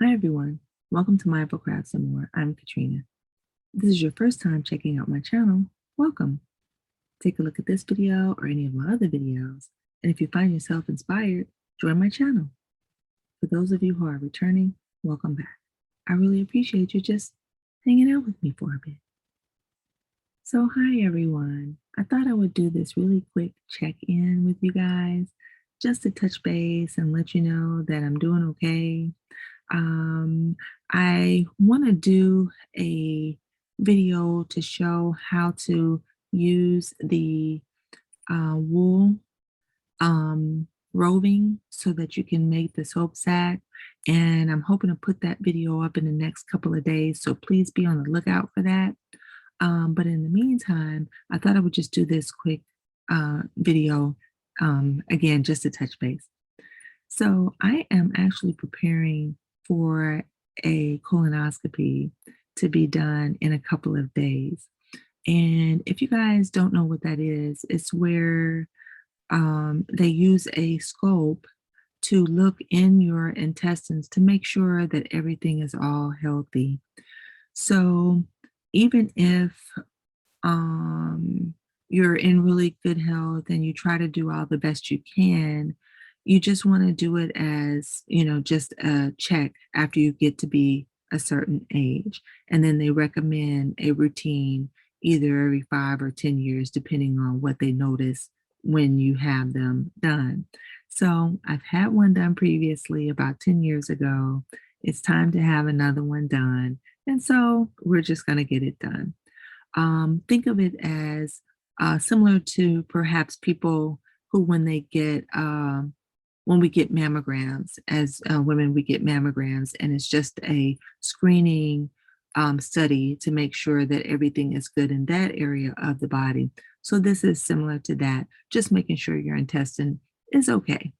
Hi everyone, welcome to Mindful Crafts and More. I'm Katrina. If this is your first time checking out my channel, welcome. Take a look at this video or any of my other videos, and if you find yourself inspired, join my channel. For those of you who are returning, welcome back. I really appreciate you just hanging out with me for a bit. So hi everyone. I thought I would do this really quick check-in with you guys, just to touch base and let you know that I'm doing okay. Um, I want to do a video to show how to use the wool roving so that you can make the soap sack. And I'm hoping to put that video up in the next couple of days. So please be on the lookout for that. But in the meantime, I thought I would just do this quick video again, just to touch base. So I am actually preparing for a colonoscopy to be done in a couple of days. And if you guys don't know what that is, it's where they use a scope to look in your intestines to make sure that everything is all healthy. So even if you're in really good health and you try to do all the best you can, you just want to do it as, just a check after you get to be a certain age. And then they recommend a routine either every 5 or 10 years, depending on what they notice when you have them done. So I've had one done previously about 10 years ago. It's time to have another one done. And so we're just going to get it done. Think of it as similar to perhaps people who, when we get mammograms, as women, we get mammograms, and it's just a screening study to make sure that everything is good in that area of the body. So this is similar to that, just making sure your intestine is okay.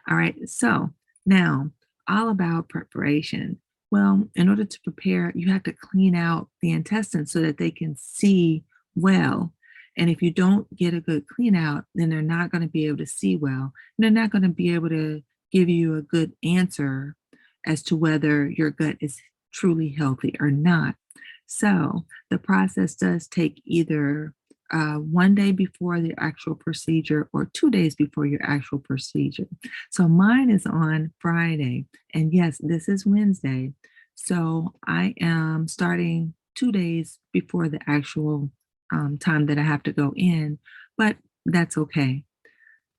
All right, so now all about preparation. Well, in order to prepare, you have to clean out the intestines so that they can see well. And if you don't get a good clean out, then they're not going to be able to see well. And they're not going to be able to give you a good answer as to whether your gut is truly healthy or not. So the process does take either one day before the actual procedure or 2 days before your actual procedure. So mine is on Friday. And yes, this is Wednesday. So I am starting 2 days before the actual time that I have to go in, but that's okay.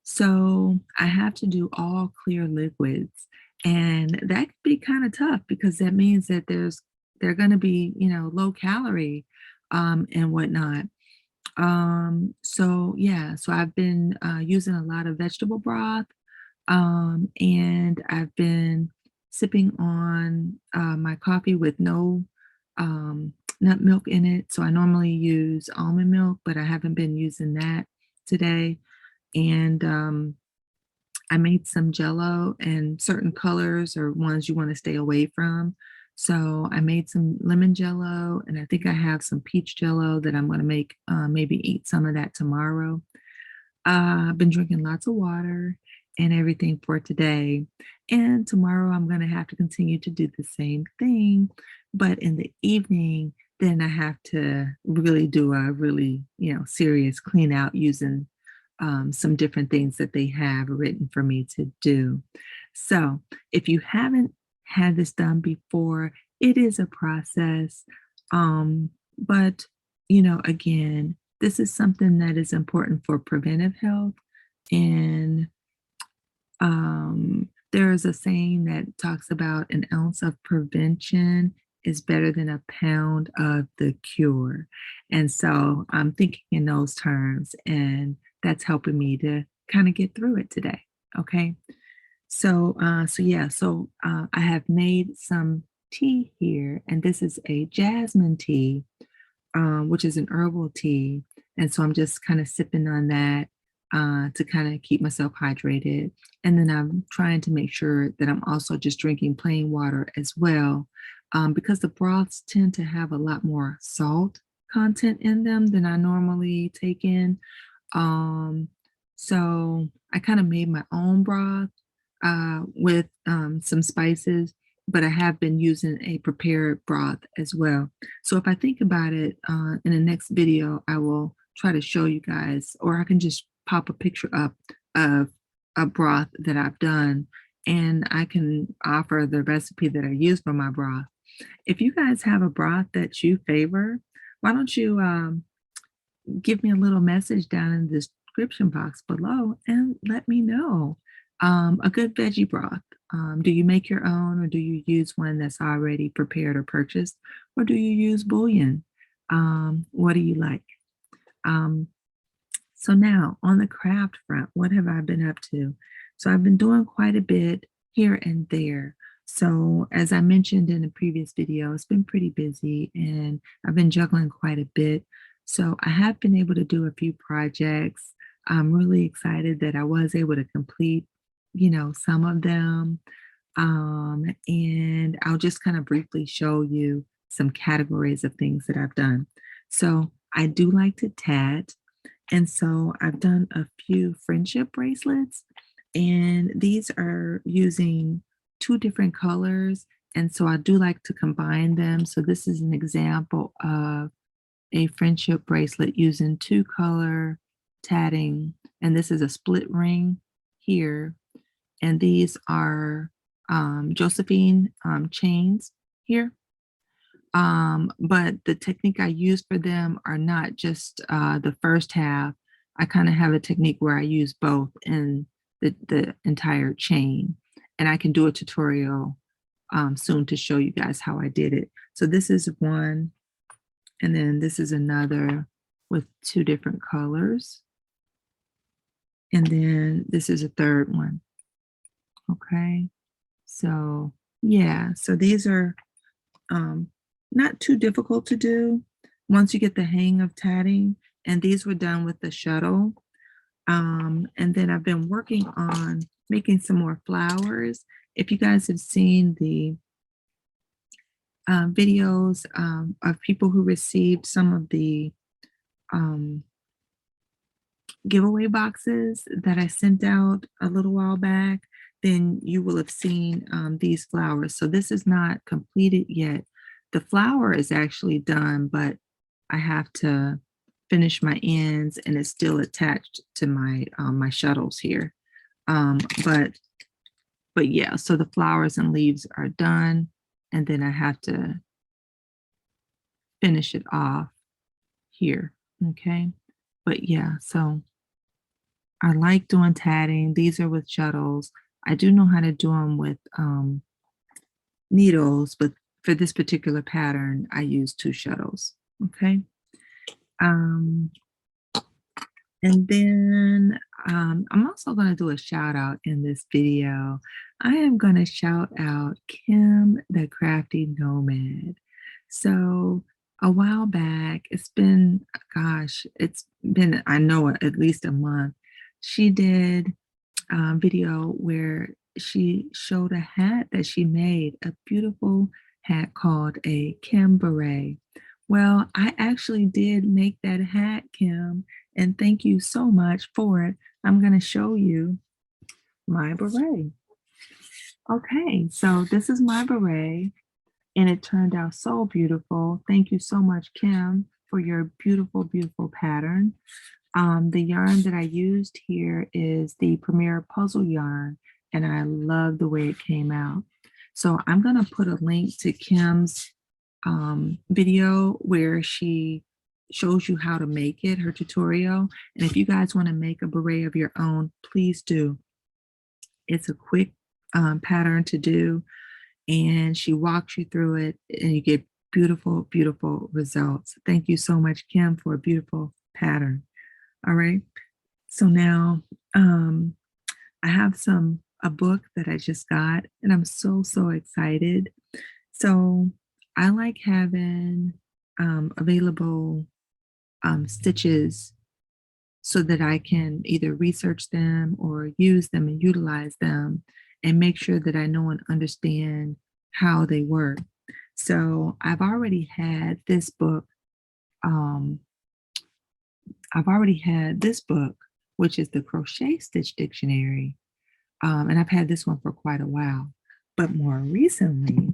So I have to do all clear liquids. And that could be kind of tough because that means that they're going to be, low calorie and whatnot. So yeah, so I've been using a lot of vegetable broth, and I've been sipping on my coffee with no nut milk in it. So I normally use almond milk, but I haven't been using that today. And I made some jello, and certain colors are ones you want to stay away from. So I made some lemon jello, and I think I have some peach jello that I'm going to make, maybe eat some of that tomorrow. I've been drinking lots of water and everything for today. And tomorrow I'm going to have to continue to do the same thing. But in the evening, then I have to really do a really, serious clean out using some different things that they have written for me to do. So if you haven't had this done before, it is a process. But, again, this is something that is important for preventive health. And there is a saying that talks about an ounce of prevention is better than a pound of the cure. And so I'm thinking in those terms, and that's helping me to kind of get through it today. Okay. So I have made some tea here, and this is a jasmine tea, which is an herbal tea. And so I'm just kind of sipping on that to kind of keep myself hydrated. And then I'm trying to make sure that I'm also just drinking plain water as well, because the broths tend to have a lot more salt content in them than I normally take in. Um, so I kind of made my own broth with some spices. but I have been using a prepared broth as well. So if I think about it, in the next video, I will try to show you guys, or I can just pop a picture up of a broth that I've done, and I can offer the recipe that I use for my broth. If you guys have a broth that you favor, why don't you give me a little message down in the description box below and let me know. A good veggie broth. Do you make your own, or do you use one that's already prepared or purchased? Or do you use bouillon? What do you like? Um, so now on the craft front, what have I been up to? So I've been doing quite a bit here and there. So as I mentioned in the previous video, it's been pretty busy and I've been juggling quite a bit. So I have been able to do a few projects. I'm really excited that I was able to complete, some of them. And I'll just kind of briefly show you some categories of things that I've done. So I do like to tat. And so I've done a few friendship bracelets, and these are using two different colors. And so I do like to combine them. So this is an example of a friendship bracelet using two color tatting. And this is a split ring here. And these are Josephine chains here. But the technique I use for them are not just the first half. I kind of have a technique where I use both in the entire chain. And I can do a tutorial soon to show you guys how I did it. So this is one, and then this is another with two different colors. And then this is a third one. Okay, so yeah, so these are not too difficult to do once you get the hang of tatting. And these were done with the shuttle. And then I've been working on making some more flowers. If you guys have seen the videos of people who received some of the giveaway boxes that I sent out a little while back, then you will have seen these flowers. So this is not completed yet. The flower is actually done, but I have to finish my ends, and it's still attached to my my shuttles here. But yeah, so the flowers and leaves are done, and then I have to finish it off here. Okay, but yeah, so I like doing tatting. These are with shuttles. I do know how to do them with needles, but for this particular pattern, I use two shuttles. Okay. And then I'm also going to do a shout out in this video. I am going to shout out Kim, the Crafty Nomad. So a while back, it's been, gosh, it's been, I know, at least a month. She did a video where she showed a hat that she made, a beautiful hat called a Kim beret. Well, I actually did make that hat, Kim, and thank you so much for it. I'm going to show you my beret. Okay, so this is my beret, and it turned out so beautiful. Thank you so much, Kim, for your beautiful, beautiful pattern. The yarn that I used here is the Premier Puzzle yarn, and I love the way it came out. So I'm going to put a link to Kim's video where she shows you how to make it, her tutorial. And if you guys want to make a beret of your own, please do. It's a quick pattern to do, and she walks you through it, and you get beautiful, beautiful results. Thank you so much, Kim, for a beautiful pattern. All right. So now I have a book that I just got, and I'm so, so excited. So I like having available stitches so that I can either research them or use them and utilize them and make sure that I know and understand how they work. So I've already had this book. Which is the Crochet Stitch Dictionary. And I've had this one for quite a while. But more recently,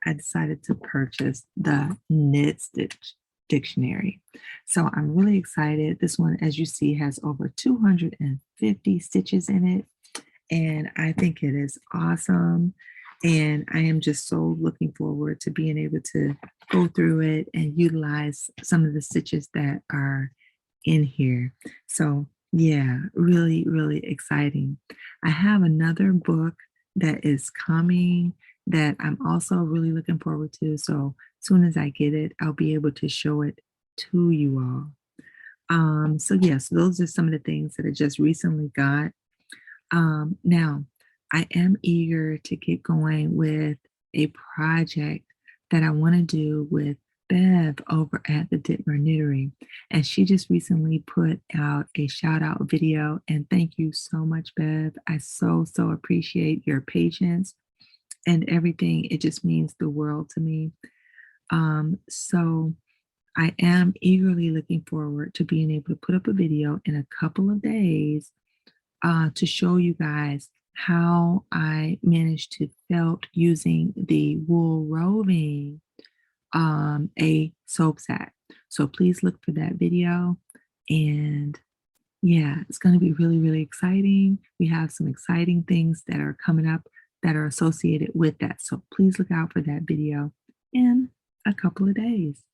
I decided to purchase the Knit Stitch Dictionary. So I'm really excited. This one, as you see, has over 250 stitches in it. And I think it is awesome. And I am just so looking forward to being able to go through it and utilize some of the stitches that are in here. So yeah, really, really exciting. I have another book that is coming that I'm also really looking forward to. So as soon as I get it, I'll be able to show it to you all. So yes, those are some of the things that I just recently got. Now, I am eager to get going with a project that I want to do with Bev over at the Ditmer Knittery. And she just recently put out a shout out video. And thank you so much, Bev. I so appreciate your patience and everything. It just means the world to me. So I am eagerly looking forward to being able to put up a video in a couple of days to show you guys how I managed to felt using the wool roving a soap sack. So please look for that video. And yeah, it's going to be really, really exciting. We have some exciting things that are coming up that are associated with that. So please look out for that video in a couple of days.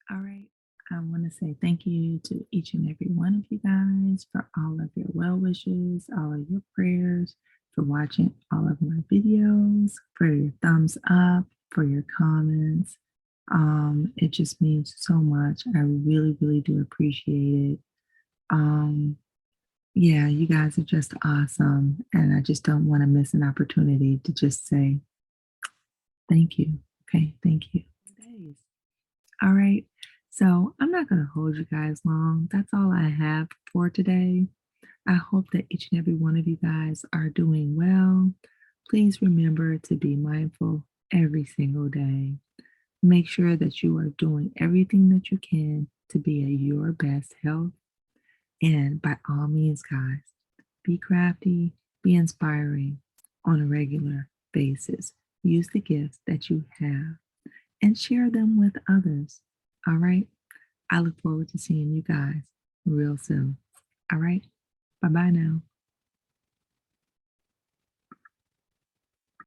All right. I want to say thank you to each and every one of you guys for all of your well wishes, all of your prayers, for watching all of my videos, for your thumbs up, for your comments. It just means so much. I really, really do appreciate it. Yeah, you guys are just awesome. And I just don't want to miss an opportunity to just say thank you. Okay, thank you. All right. So I'm not going to hold you guys long. That's all I have for today. I hope that each and every one of you guys are doing well. Please remember to be mindful every single day. Make sure that you are doing everything that you can to be at your best health. And by all means, guys, be crafty, be inspiring on a regular basis. Use the gifts that you have and share them with others. All right. I look forward to seeing you guys real soon. All right. Bye bye now.